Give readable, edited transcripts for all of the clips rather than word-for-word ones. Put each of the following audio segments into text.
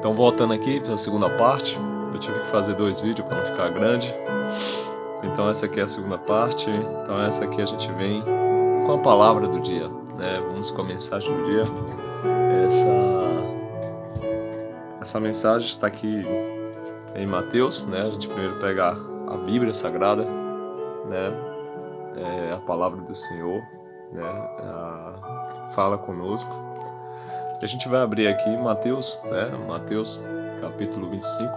Então, voltando aqui para a segunda parte, eu tive que fazer 2 vídeos para não ficar grande. Então, essa aqui é a segunda parte. Então, essa aqui a gente vem com a palavra do dia, né? Vamos com a mensagem do dia. Essa mensagem está aqui em Mateus, né? A gente primeiro pega a Bíblia Sagrada, né? É a palavra do Senhor, né? Fala conosco. E a gente vai abrir aqui Mateus, né? Mateus capítulo 25.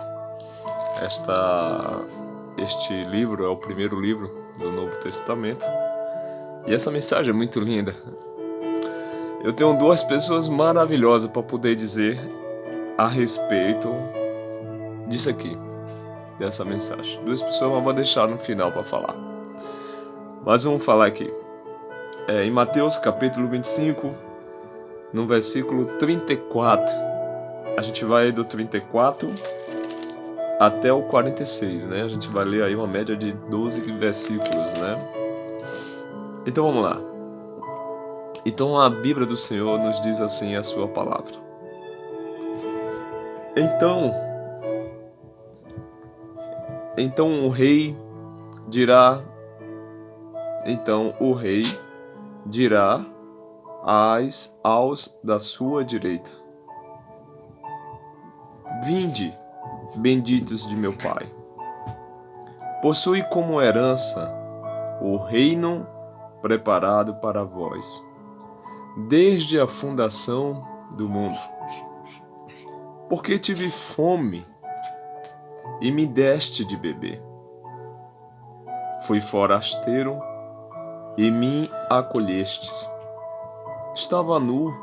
Este livro é o primeiro livro do Novo Testamento. E essa mensagem é muito linda. Eu tenho 2 pessoas maravilhosas para poder dizer a respeito disso aqui, dessa mensagem. 2 pessoas eu vou deixar no final para falar. Mas vamos falar aqui. Em Mateus capítulo 25, no versículo 34. A gente vai do 34 até o 46, né? A gente vai ler aí uma média de 12 versículos, né? Então vamos lá. Então a Bíblia do Senhor nos diz assim a sua palavra. Então o rei dirá aos da sua direita: Vinde, benditos de meu Pai, possui como herança o reino preparado para vós, desde a fundação do mundo. Porque tive fome e me deste de beber. Fui forasteiro e me acolhestes. Estava nu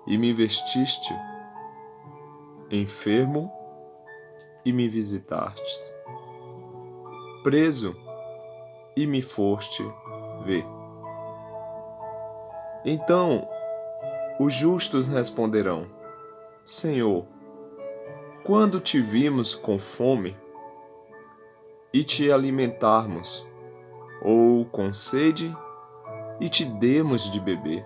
e me vestiste. Enfermo e me visitastes. Preso e me foste ver. Então os justos responderão: Senhor, quando te vimos com fome e te alimentarmos, ou com sede e te demos de beber?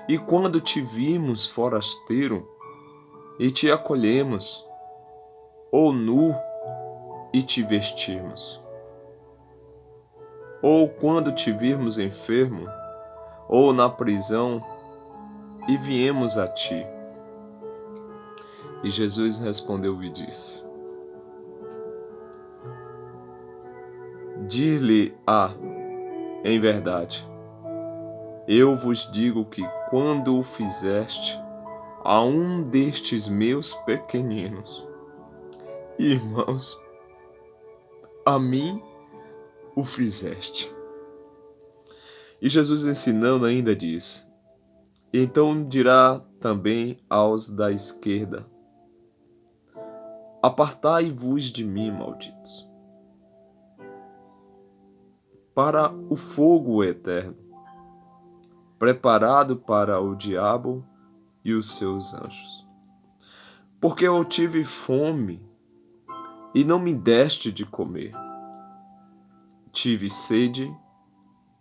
E quando te vimos forasteiro e te acolhemos, ou nu e te vestimos? Ou quando te virmos enfermo, ou na prisão, e viemos a ti? E Jesus respondeu e disse: Dir-lhe-á, em verdade, eu vos digo que quando o fizeste a um destes meus pequeninos irmãos, a mim o fizeste. E Jesus, ensinando, ainda diz: Então dirá também aos da esquerda: Apartai-vos de mim, malditos, para o fogo eterno, preparado para o diabo e os seus anjos. Porque eu tive fome e não me deste de comer. Tive sede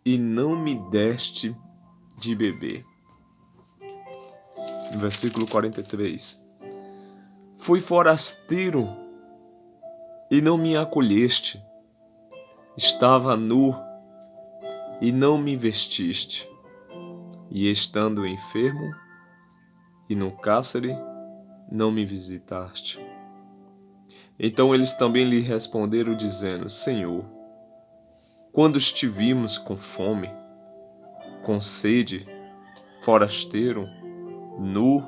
e não me deste de beber. Versículo 43. Fui forasteiro e não me acolheste. Estava nu e não me vestiste. E estando enfermo e no cárcere, não me visitaste. Então eles também lhe responderam, dizendo: Senhor, quando estivemos com fome, com sede, forasteiro, nu,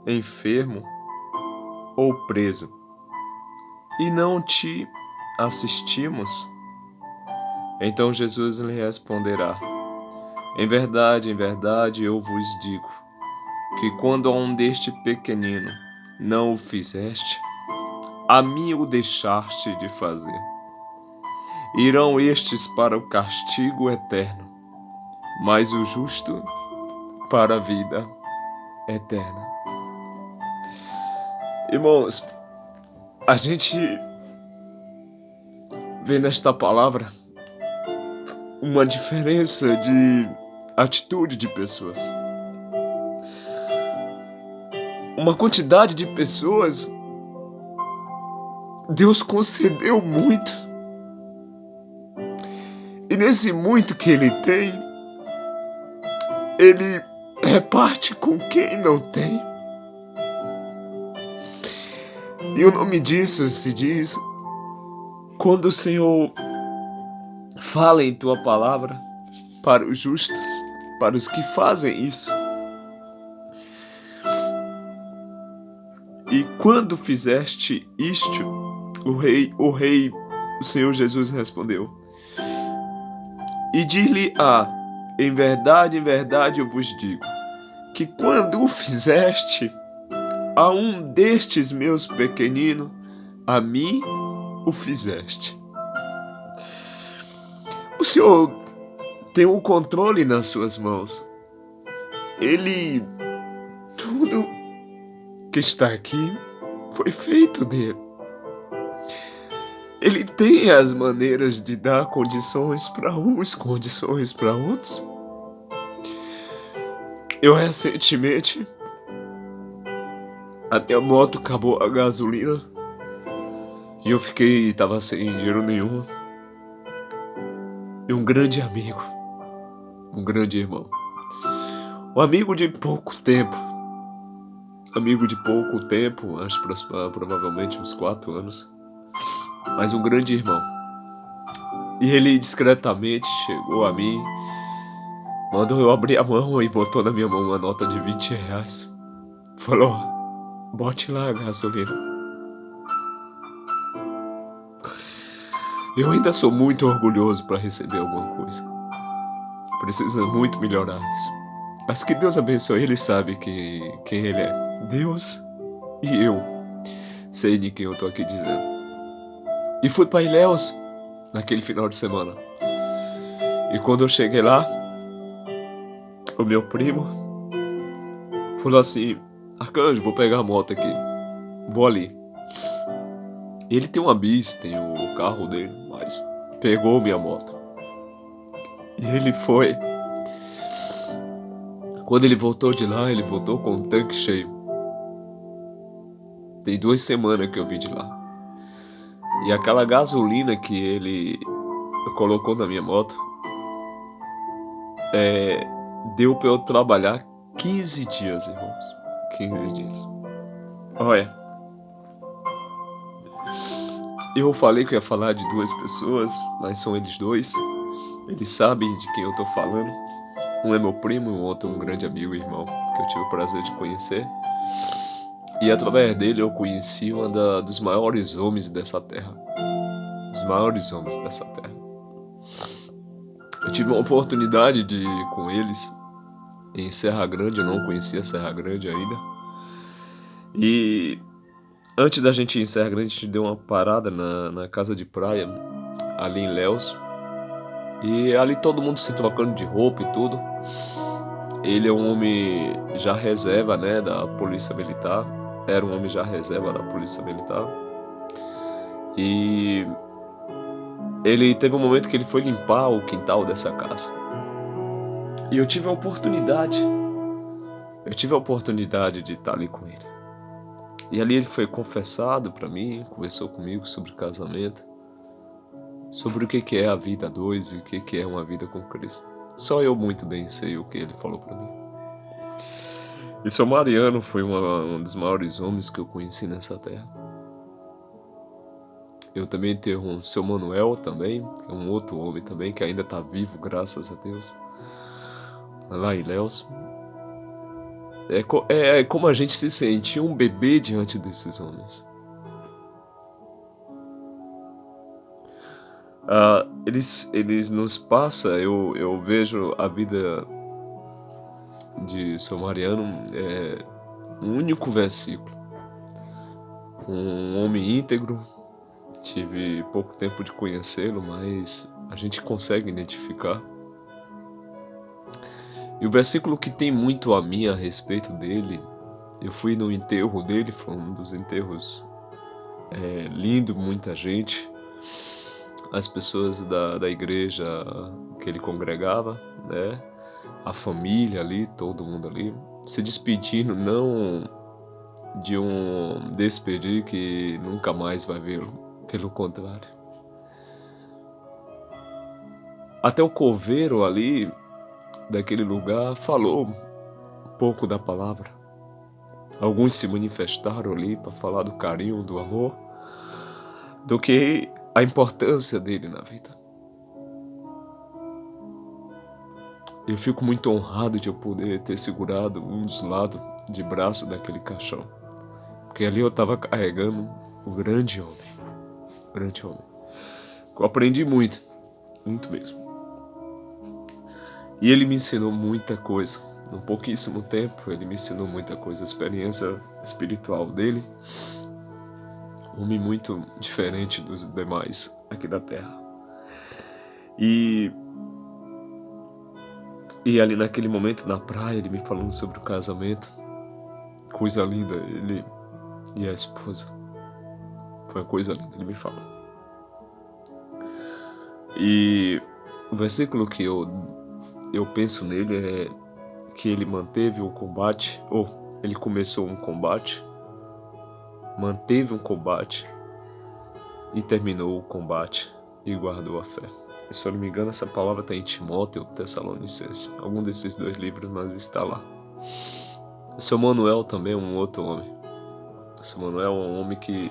enfermo ou preso, e não te assistimos? Então Jesus lhe responderá: em verdade, eu vos digo, que quando a um deste pequenino não o fizeste, a mim o deixaste de fazer. Irão estes para o castigo eterno, mas o justo para a vida eterna. Irmãos, a gente vê nesta palavra uma diferença de atitude de pessoas. uma quantidade de pessoas, Deus concedeu muito. E nesse muito que Ele tem, Ele reparte com quem não tem. E o nome disso se diz: quando o Senhor fala em tua palavra para os justos, para os que fazem isso. E quando fizeste isto, o Senhor Jesus respondeu: e dir-lhe-á, em verdade, eu vos digo, que quando o fizeste a um destes meus pequeninos, a mim o fizeste. O Senhor tem o controle nas suas mãos. Tudo que está aqui foi feito dele. Ele tem as maneiras de dar condições para uns, condições para outros. Eu recentemente, a minha moto acabou a gasolina e eu tava sem dinheiro nenhum. E um grande amigo, um grande irmão, um amigo de pouco tempo, acho provavelmente uns 4 anos, mas um grande irmão. E ele discretamente chegou a mim, mandou eu abrir a mão e botou na minha mão uma nota de R$20. Falou: bote lá a gasolina. Eu ainda sou muito orgulhoso para receber alguma coisa. Precisa muito melhorar isso. Mas que Deus abençoe. Ele sabe quem Ele é. Deus e eu. Sei de quem eu tô aqui dizendo. E fui para Ilhéus naquele final de semana. E quando eu cheguei lá, o meu primo falou assim: Arcanjo, vou pegar a moto aqui. Vou ali. Ele tem uma bis, tem o carro dele, mas pegou minha moto. E ele foi. Quando ele voltou de lá, ele voltou com um tanque cheio. Tem 2 semanas que eu vim de lá. E aquela gasolina que ele colocou na minha moto, deu pra eu trabalhar 15 dias, irmãos. 15 dias. Olha. Eu falei que eu ia falar de 2 pessoas, mas são eles 2. Eles sabem de quem eu tô falando. Um é meu primo e o outro um grande amigo e irmão, que eu tive o prazer de conhecer. E através dele eu conheci dos maiores homens dessa terra. Dos maiores homens dessa terra. Eu tive uma oportunidade de ir com eles em Serra Grande. Eu não conhecia Serra Grande ainda. E antes da gente ir em Serra Grande, a gente deu uma parada na casa de praia, ali em Ilhéus. E ali todo mundo se trocando de roupa e tudo. Ele é um homem já reserva, né, da Polícia Militar. Era um homem já reserva da Polícia Militar. E ele teve um momento que ele foi limpar o quintal dessa casa. E eu tive a oportunidade de estar ali com ele. E ali ele foi confessado para mim, conversou comigo sobre casamento, sobre o que é a vida a dois e o que é uma vida com Cristo. Só eu muito bem sei o que ele falou para mim. E seu Mariano foi um dos maiores homens que eu conheci nessa terra. Eu também tenho um seu Manuel também, que é um outro homem também, que ainda está vivo, graças a Deus, lá em Ilhéus. É como a gente se sente um bebê diante desses homens. Eles nos passam, eu vejo a vida de seu Mariano, um único versículo. Um homem íntegro, tive pouco tempo de conhecê-lo, mas a gente consegue identificar. E o versículo que tem muito a mim a respeito dele, eu fui no enterro dele, foi um dos enterros lindo, muita gente, as pessoas da igreja que ele congregava, né? A família ali, todo mundo ali, se despedindo, não de um despedir que nunca mais vai vê-lo, pelo contrário. Até o coveiro ali, daquele lugar, falou um pouco da palavra. Alguns se manifestaram ali para falar do carinho, do amor, do que a importância dele na vida. Eu fico muito honrado de eu poder ter segurado um dos lados de braço daquele caixão. Porque ali eu estava carregando o grande homem. Grande homem. Eu aprendi muito. Muito mesmo. E ele me ensinou muita coisa. Em pouquíssimo tempo, ele me ensinou muita coisa. A experiência espiritual dele. Um homem muito diferente dos demais aqui da Terra. E ali naquele momento na praia, ele me falando sobre o casamento. Coisa linda, ele e a esposa. Foi uma coisa linda, ele me falou. E o versículo que eu penso nele é que ele manteve um combate, ou ele começou um combate, manteve um combate e terminou o combate e guardou a fé. Se eu não me engano, essa palavra está em Timóteo, Tessalonicenses, algum desses dois livros, mas está lá. Seu Manuel também é um outro homem. Seu Manuel é um homem que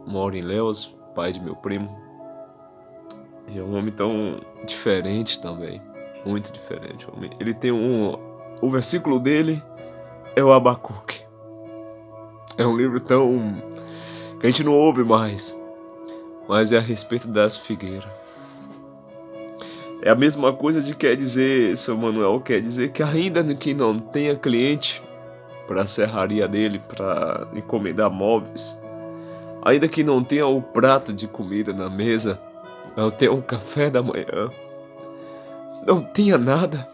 mora em Léus, pai de meu primo. E é um homem tão diferente também, muito diferente. Ele tem o versículo dele é o Abacuque. É um livro tão que a gente não ouve mais, mas é a respeito das figueiras. É a mesma coisa de quer dizer, seu Manuel, quer dizer que ainda que não tenha cliente para a serraria dele, para encomendar móveis, ainda que não tenha o prato de comida na mesa, não tenha um café da manhã, não tenha nada,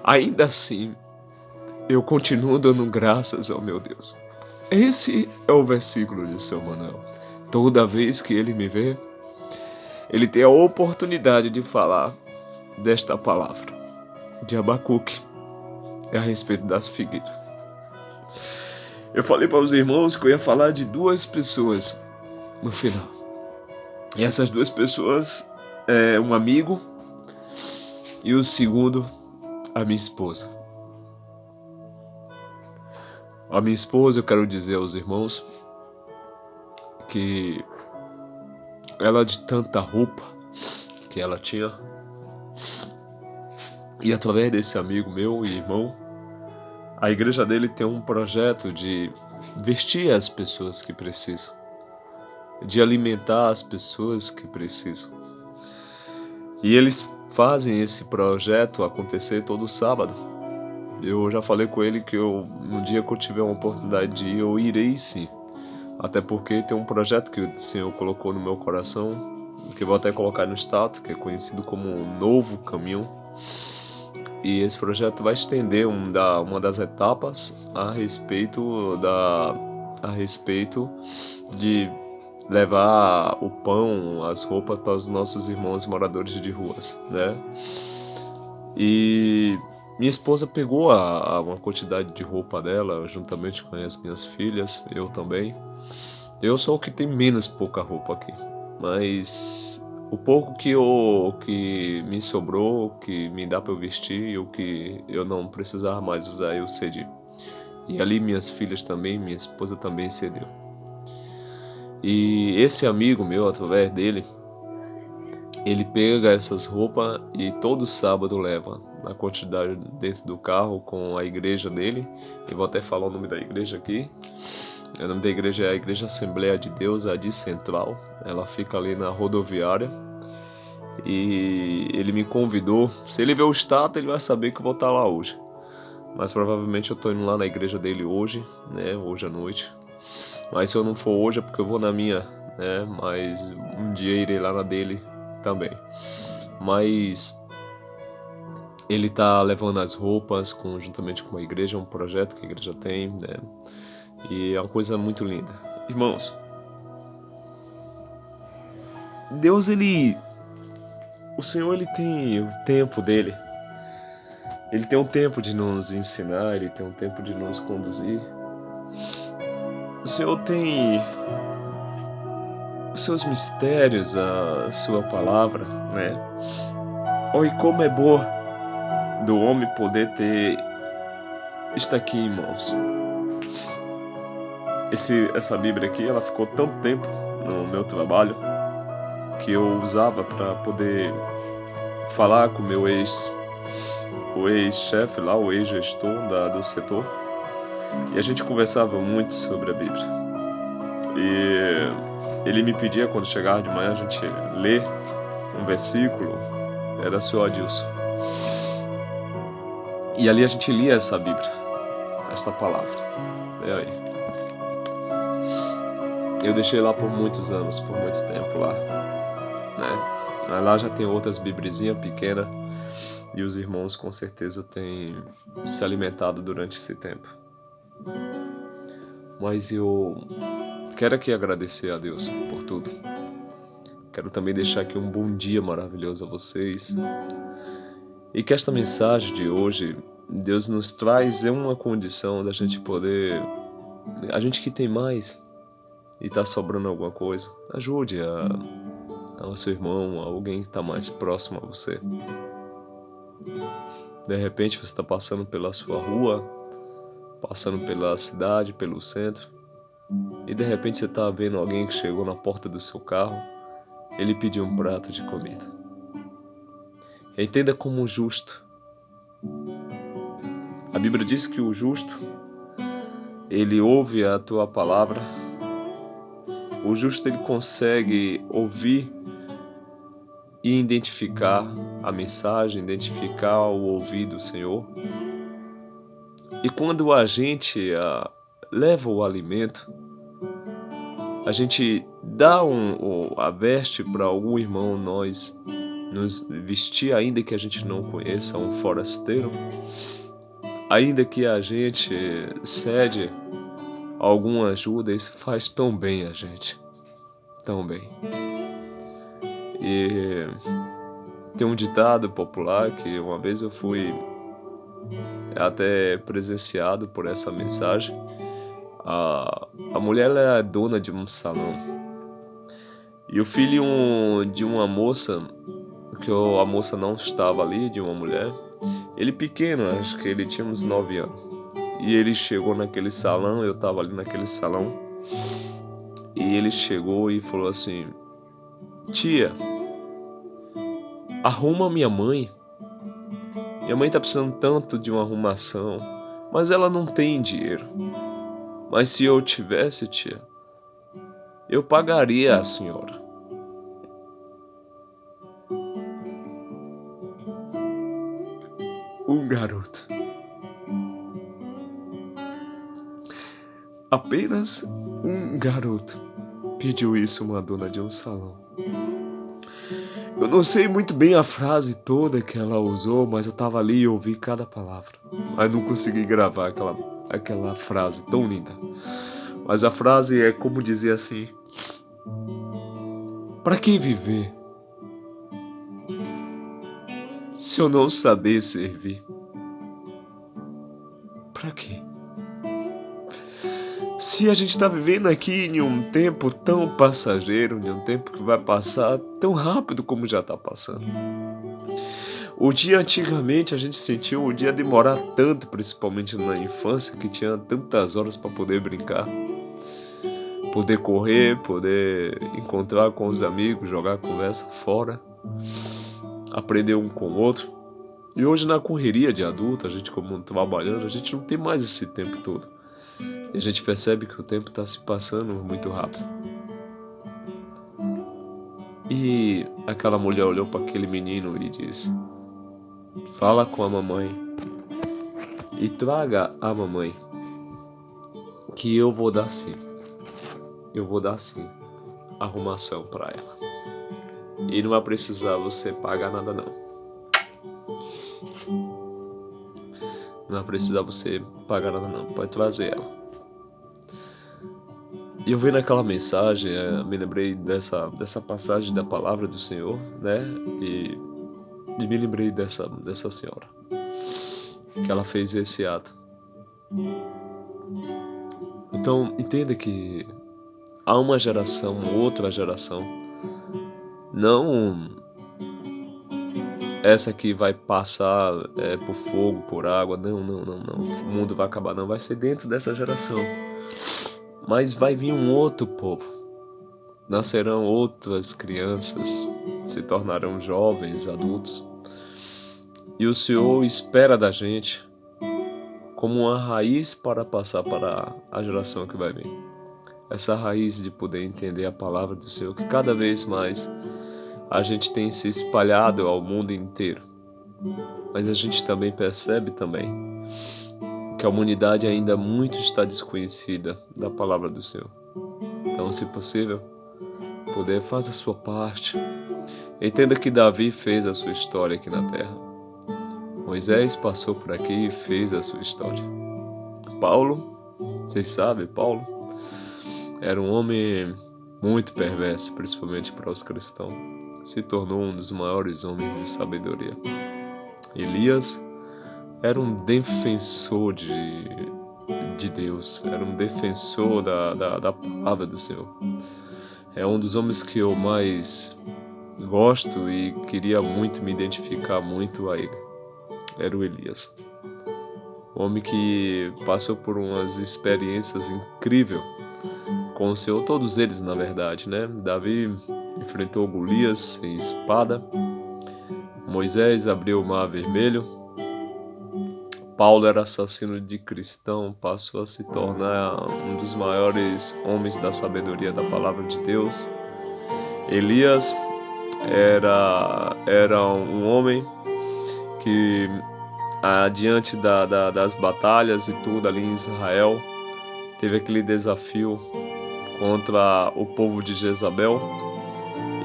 ainda assim eu continuo dando graças ao meu Deus. Esse é o versículo de seu Manuel. Toda vez que ele me vê, ele tem a oportunidade de falar desta palavra de Abacuque a respeito das figueiras. Eu falei para os irmãos que eu ia falar de duas pessoas no final. E essas duas pessoas é um amigo e o segundo, a minha esposa. A minha esposa, eu quero dizer aos irmãos que ela, de tanta roupa que ela tinha, e através desse amigo meu e irmão, a igreja dele tem um projeto de vestir as pessoas que precisam, de alimentar as pessoas que precisam. E eles fazem esse projeto acontecer todo sábado. Eu já falei com ele que no dia que eu tiver uma oportunidade de ir, eu irei sim. Até porque tem um projeto que o Senhor colocou no meu coração, que eu vou até colocar no status, que é conhecido como um novo caminho. E esse projeto vai estender uma das etapas a respeito de levar o pão, as roupas para os nossos irmãos moradores de ruas, né? E minha esposa pegou uma quantidade de roupa dela, juntamente com as minhas filhas, eu também. Eu sou o que tem menos pouca roupa aqui, mas o pouco que me sobrou, que me dá para eu vestir, e o que eu não precisar mais usar, eu cedi. E ali minhas filhas também, minha esposa também cedeu. E esse amigo meu, através dele, ele pega essas roupas e todo sábado leva na quantidade dentro do carro com a igreja dele. Eu vou até falar o nome da igreja aqui. O nome da igreja é a Igreja Assembleia de Deus, a de Central. Ela fica ali na rodoviária. E ele me convidou. Se ele ver o status, ele vai saber que eu vou estar lá hoje. Mas provavelmente eu estou indo lá na igreja dele hoje, né? Hoje à noite. Mas se eu não for hoje é porque eu vou na minha, né? Mas um dia irei lá na dele também. Mas ele tá levando as roupas juntamente com a igreja, um projeto que a igreja tem, né? E é uma coisa muito linda. Irmãos, Deus, o Senhor, ele tem o tempo dele. Ele tem um tempo de nos ensinar, Ele tem um tempo de nos conduzir. O Senhor tem os seus mistérios, a sua palavra, né? Oh, e como é bom do homem poder ter isto aqui em mãos. Essa Bíblia aqui, ela ficou tanto tempo no meu trabalho que eu usava para poder falar com o ex-chefe lá, o ex-gestor do setor, e a gente conversava muito sobre a Bíblia. E ele me pedia, quando chegava de manhã, a gente ler um versículo, era o Sr. Adilson. E ali a gente lia essa Bíblia, esta palavra. E aí? Eu deixei lá por muitos anos, por muito tempo lá, né? Mas lá já tem outras bibrezinhas pequenas e os irmãos com certeza têm se alimentado durante esse tempo. Mas eu quero aqui agradecer a Deus por tudo. Quero também deixar aqui um bom dia maravilhoso a vocês. E que esta mensagem de hoje, Deus nos traz uma condição da gente poder... A gente que tem mais e tá sobrando alguma coisa, ajude ao seu irmão, a alguém que está mais próximo a você. De repente você está passando pela sua rua, passando pela cidade, pelo centro, e de repente você está vendo alguém que chegou na porta do seu carro, ele pediu um prato de comida. Entenda como um justo. A Bíblia diz que o justo, ele ouve a tua palavra. O justo, ele consegue ouvir e identificar a mensagem, identificar o ouvir do Senhor. E quando a gente leva o alimento, a gente dá a veste para algum irmão, nós nos vestir, ainda que a gente não conheça, um forasteiro, ainda que a gente cede alguma ajuda, isso faz tão bem a gente, tão bem. E tem um ditado popular que uma vez eu fui até presenciado por essa mensagem. A mulher, ela é dona de um salão. E o filho de uma moça, que a moça não estava ali, de uma mulher, ele pequeno, acho que ele tinha uns 9 anos. E ele chegou naquele salão, eu estava ali naquele salão, e ele chegou e falou assim: tia, arruma minha mãe. Minha mãe tá precisando tanto de uma arrumação, mas ela não tem dinheiro. Mas se eu tivesse, tia, eu pagaria a senhora. Um garoto. Apenas um garoto pediu isso a uma dona de um salão. Eu não sei muito bem a frase toda que ela usou, mas eu tava ali e ouvi cada palavra. Mas não consegui gravar aquela frase tão linda. Mas a frase é como dizer assim: para que viver se eu não saber servir? Para quê? Se a gente está vivendo aqui em um tempo tão passageiro, em um tempo que vai passar tão rápido como já está passando. O dia antigamente a gente sentiu o dia demorar tanto, principalmente na infância, que tinha tantas horas para poder brincar, poder correr, poder encontrar com os amigos, jogar a conversa fora, aprender um com o outro. E hoje na correria de adulto, a gente como trabalhando, a gente não tem mais esse tempo todo. E a gente percebe que o tempo está se passando muito rápido. E aquela mulher olhou para aquele menino e disse: fala com a mamãe e traga a mamãe, que eu vou dar sim. Eu vou dar sim arrumação para ela. E não vai precisar você pagar nada não. Não vai precisar você pagar nada não. Pode trazer ela. E eu vendo aquela mensagem, me lembrei dessa passagem da palavra do Senhor, né? E me lembrei dessa senhora. que ela fez esse ato. Então, entenda que há uma geração, outra geração, não essa que vai passar por fogo, por água, não, não, não, não, o mundo vai acabar, não, vai ser dentro dessa geração. Mas vai vir um outro povo, nascerão outras crianças, se tornarão jovens, adultos, e o Senhor espera da gente como uma raiz para passar para a geração que vai vir. Essa raiz de poder entender a palavra do Senhor, que cada vez mais a gente tem se espalhado ao mundo inteiro. Mas a gente também percebe que a humanidade ainda muito está desconhecida da palavra do Senhor. Então, se possível, poder fazer a sua parte. Entenda que Davi fez a sua história aqui na terra. Moisés passou por aqui e fez a sua história. Paulo, vocês sabem, Paulo era um homem muito perverso, principalmente para os cristãos. Se tornou um dos maiores homens de sabedoria. Elias era um defensor de Deus, era um defensor da palavra do Senhor. É um dos homens que eu mais gosto e queria muito me identificar muito a ele. Era o Elias. Um homem que passou por umas experiências incríveis com o Senhor, todos eles na verdade, né? Davi enfrentou Golias sem espada, Moisés abriu o mar vermelho, Paulo era assassino de cristão, passou a se tornar um dos maiores homens da sabedoria da palavra de Deus. Elias era um homem que, diante das batalhas e tudo ali em Israel, teve aquele desafio contra o povo de Jezabel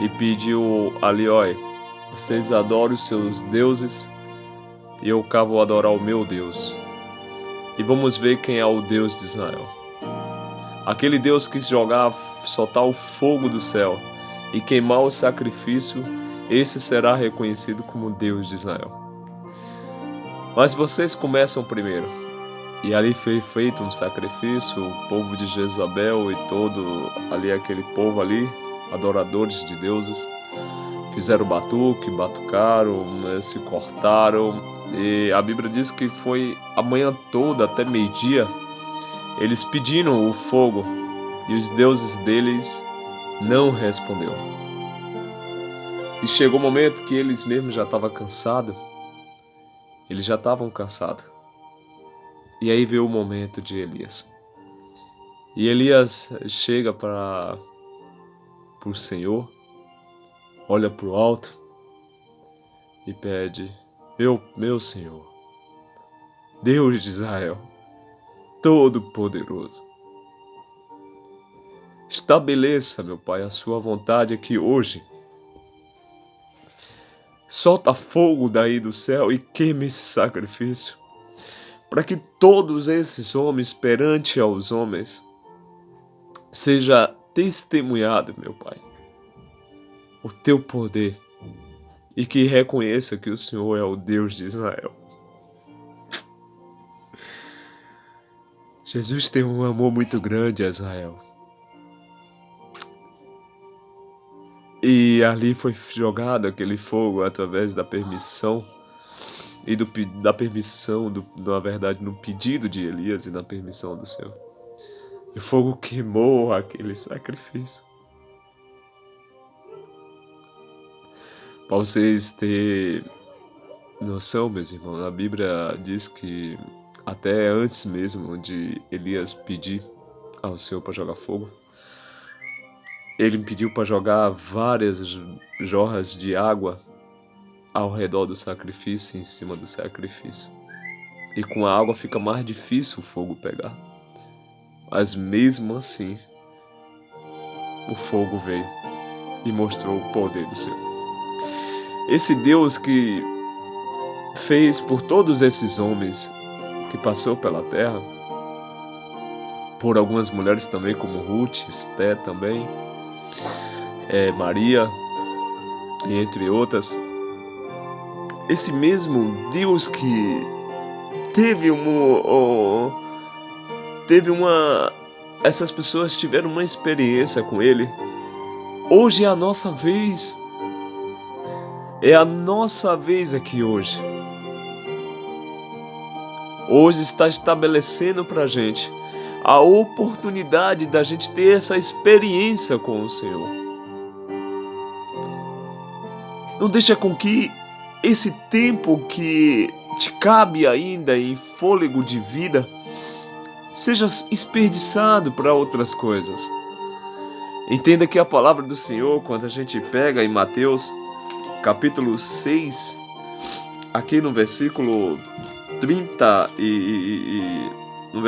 e pediu ali, olha, vocês adoram os seus deuses e eu cá vou adorar o meu Deus. E vamos ver quem é o Deus de Israel. Aquele Deus que soltar o fogo do céu e queimar o sacrifício, esse será reconhecido como Deus de Israel. Mas vocês começam primeiro. E ali foi feito um sacrifício, o povo de Jezabel e todo ali aquele povo ali, adoradores de deuses, fizeram batucaram, né, se cortaram. E a Bíblia diz que foi a manhã toda, até meio-dia, eles pediram o fogo e os deuses deles não responderam. E chegou o momento que eles mesmos já estavam cansados. Eles já estavam cansados. E aí veio o momento de Elias. E Elias chega para o Senhor, olha para o alto e pede, meu Senhor, Deus de Israel, Todo-Poderoso, estabeleça, meu Pai, a sua vontade aqui hoje. Solta fogo daí do céu e queime esse sacrifício, para que todos esses homens, perante aos homens, seja testemunhado, meu Pai, o teu poder, e que reconheça que o Senhor é o Deus de Israel. Jesus tem um amor muito grande a Israel. E ali foi jogado aquele fogo através da permissão e da permissão, na verdade, no pedido de Elias e na permissão do Senhor. E o fogo queimou aquele sacrifício. Para vocês terem noção, meus irmãos, a Bíblia diz que até antes mesmo de Elias pedir ao Senhor para jogar fogo, ele pediu para jogar várias jorras de água ao redor do sacrifício, em cima do sacrifício. E com a água fica mais difícil o fogo pegar. Mas mesmo assim, o fogo veio e mostrou o poder do Senhor. Esse Deus que fez por todos esses homens que passou pela terra, por algumas mulheres também, como Ruth, Esté também, Maria, entre outras. Esse mesmo Deus que teve essas pessoas tiveram uma experiência com ele. Hoje é a nossa vez. É a nossa vez aqui hoje. Hoje está estabelecendo para a gente a oportunidade da gente ter essa experiência com o Senhor. Não deixa com que esse tempo que te cabe ainda em fôlego de vida seja desperdiçado para outras coisas. Entenda que a palavra do Senhor, quando a gente pega em Mateus capítulo 6, aqui no versículo 30 no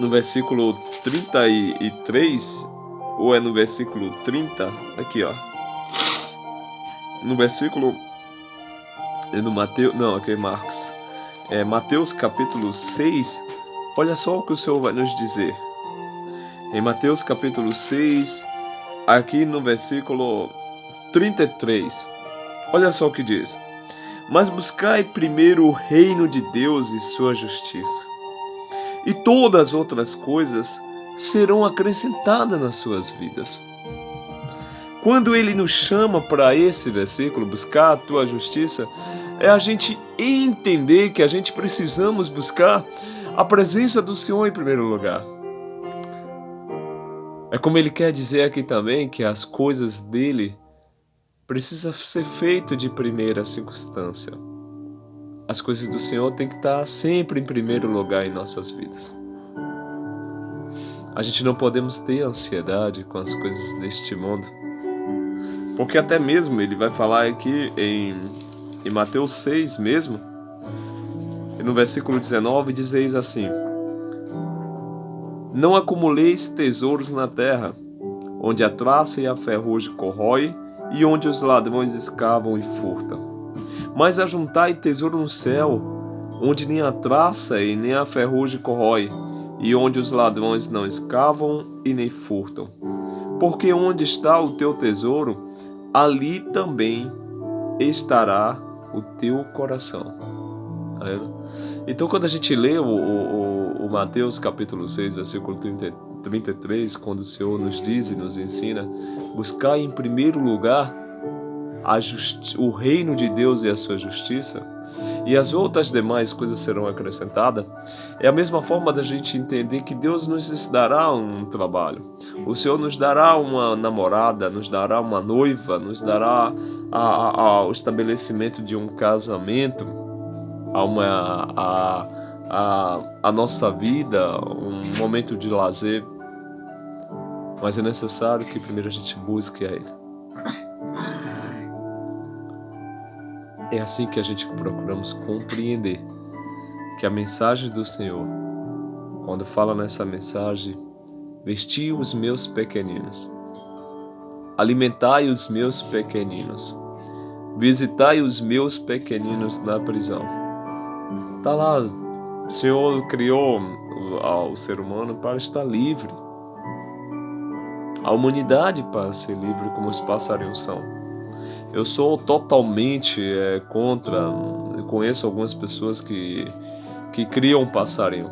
versículo 33, ou é no versículo 30, aqui ó, no versículo, é no Mateus, não, aqui é Marcos, Mateus capítulo 6, olha só o que o Senhor vai nos dizer, em Mateus capítulo 6, aqui no versículo 33, olha só o que diz: mas buscai primeiro o reino de Deus e sua justiça, e todas as outras coisas serão acrescentadas nas suas vidas. Quando ele nos chama para esse versículo, buscar a tua justiça, é a gente entender que a gente precisamos buscar a presença do Senhor em primeiro lugar. É como ele quer dizer aqui também que as coisas dele precisam ser feitas de primeira circunstância. As coisas do Senhor têm que estar sempre em primeiro lugar em nossas vidas. A gente não podemos ter ansiedade com as coisas deste mundo, porque até mesmo ele vai falar aqui em Mateus 6 mesmo, no versículo 19, dizeis assim: não acumuleis tesouros na terra, onde a traça e a ferrugem corrói, e onde os ladrões escavam e furtam. Mas ajuntai tesouro no céu, onde nem a traça e nem a ferrugem corrói, e onde os ladrões não escavam e nem furtam. Porque onde está o teu tesouro, ali também estará o teu coração. Então, quando a gente lê o Mateus capítulo 6, versículo 33, quando o Senhor nos diz e nos ensina: buscar em primeiro lugar o reino de Deus e a sua justiça, e as outras demais coisas serão acrescentadas, é a mesma forma da gente entender que Deus nos dará um trabalho. O Senhor nos dará uma namorada, nos dará uma noiva, nos dará o estabelecimento de um casamento, a nossa vida, um momento de lazer. Mas é necessário que primeiro a gente busque a Ele. É assim que a gente procuramos compreender que a mensagem do Senhor, quando fala nessa mensagem: vestir os meus pequeninos, alimentai os meus pequeninos, visitai os meus pequeninos na prisão. Tá lá, o Senhor criou o ser humano para estar livre, a humanidade para ser livre, como os passarinhos são. Eu sou totalmente contra. Eu conheço algumas pessoas que criam um passarinho,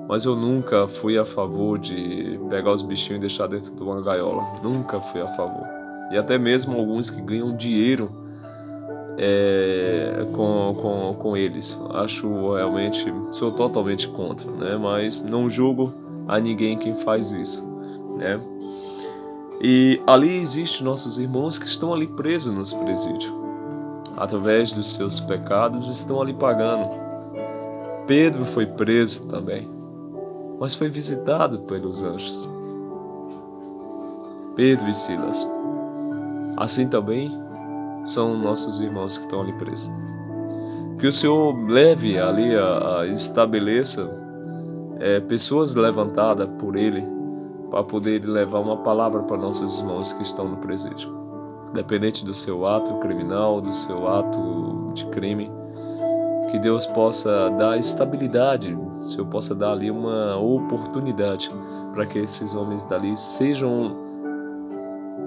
mas eu nunca fui a favor de pegar os bichinhos e deixar dentro de uma gaiola. Nunca fui a favor. E até mesmo alguns que ganham dinheiro com eles. Acho realmente, sou totalmente contra, né? Mas não julgo a ninguém quem faz isso, né? E ali existem nossos irmãos que estão ali presos nos presídios. Através dos seus pecados estão ali pagando. Pedro foi preso também, mas foi visitado pelos anjos. Pedro e Silas. Assim também são nossos irmãos que estão ali presos. Que o Senhor leve ali, estabeleça pessoas levantadas por Ele, para poder levar uma palavra para nossos irmãos que estão no presídio. Independente do seu ato criminal, do seu ato de crime, que Deus possa dar estabilidade, o Senhor possa dar ali uma oportunidade para que esses homens dali sejam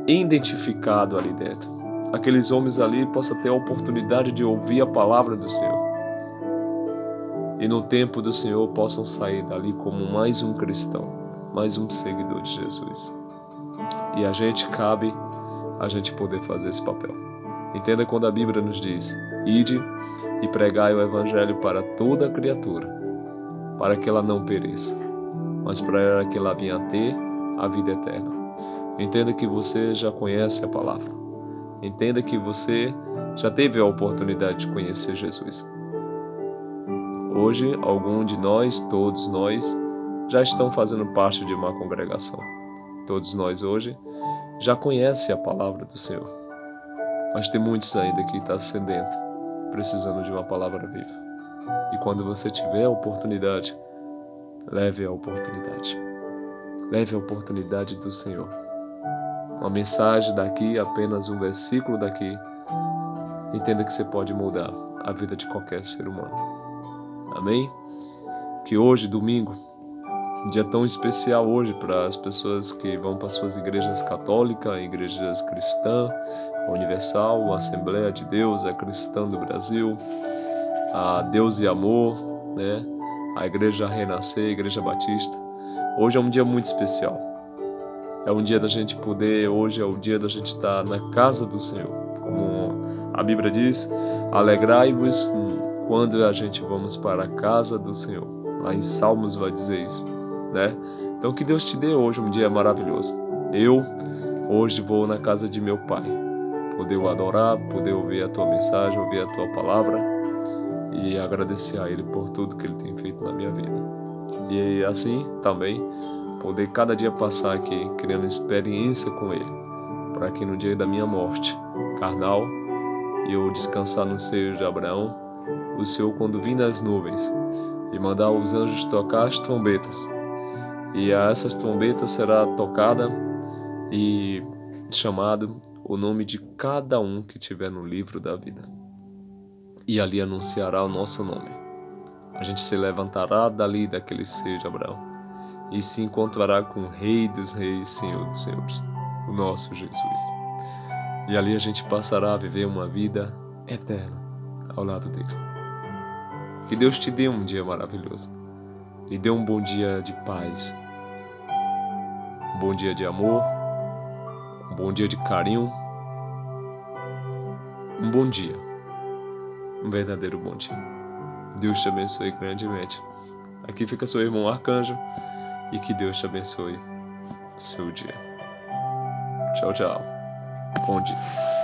identificados ali dentro. Aqueles homens ali possam ter a oportunidade de ouvir a palavra do Senhor. e no tempo do Senhor possam sair dali como mais um cristão, mais um seguidor de Jesus. E cabe a gente poder fazer esse papel. Entenda quando a Bíblia nos diz: ide e pregai o Evangelho para toda criatura, para que ela não pereça, mas para que ela venha a ter a vida eterna. Entenda que você já conhece a palavra. Entenda que você já teve a oportunidade de conhecer Jesus. Hoje, algum de nós, todos nós, já estão fazendo parte de uma congregação. Todos nós hoje já conhecem a palavra do Senhor. Mas tem muitos ainda que estão sedentos, precisando de uma palavra viva. E quando você tiver a oportunidade, leve a oportunidade. Leve a oportunidade do Senhor. Uma mensagem daqui, apenas um versículo daqui, entenda que você pode mudar a vida de qualquer ser humano. Amém? Que hoje, domingo, um dia tão especial hoje para as pessoas que vão para suas igrejas católicas, igrejas cristãs, a Universal, a Assembleia de Deus, a Cristã do Brasil, a Deus e Amor, né? A Igreja Renascer, a Igreja Batista. Hoje é um dia muito especial. É um dia da gente poder, hoje é o dia da gente estar na casa do Senhor. Como a Bíblia diz, alegrai-vos quando a gente vamos para a casa do Senhor. Lá em Salmos vai dizer isso, né? Então que Deus te dê hoje um dia maravilhoso. Eu hoje vou na casa de meu Pai, poder o adorar, poder ouvir a tua mensagem, ouvir a tua palavra e agradecer a Ele por tudo que Ele tem feito na minha vida. E assim também poder cada dia passar aqui criando experiência com Ele, para que no dia da minha morte carnal eu descansar no seio de Abraão, o Senhor quando vir nas nuvens e mandar os anjos tocar as trombetas, e a essas trombetas será tocada e chamado o nome de cada um que tiver no livro da vida, e ali anunciará o nosso nome. A gente se levantará dali daquele seio de Abraão e se encontrará com o Rei dos Reis, Senhor dos Senhores, o nosso Jesus. E ali a gente passará a viver uma vida eterna ao lado dele. Que Deus te dê um dia maravilhoso. Lhe dê um bom dia de paz, um bom dia de amor, um bom dia de carinho, um bom dia, um verdadeiro bom dia. Deus te abençoe grandemente. Aqui fica seu irmão Arcanjo e que Deus te abençoe seu dia. Tchau, tchau. Bom dia.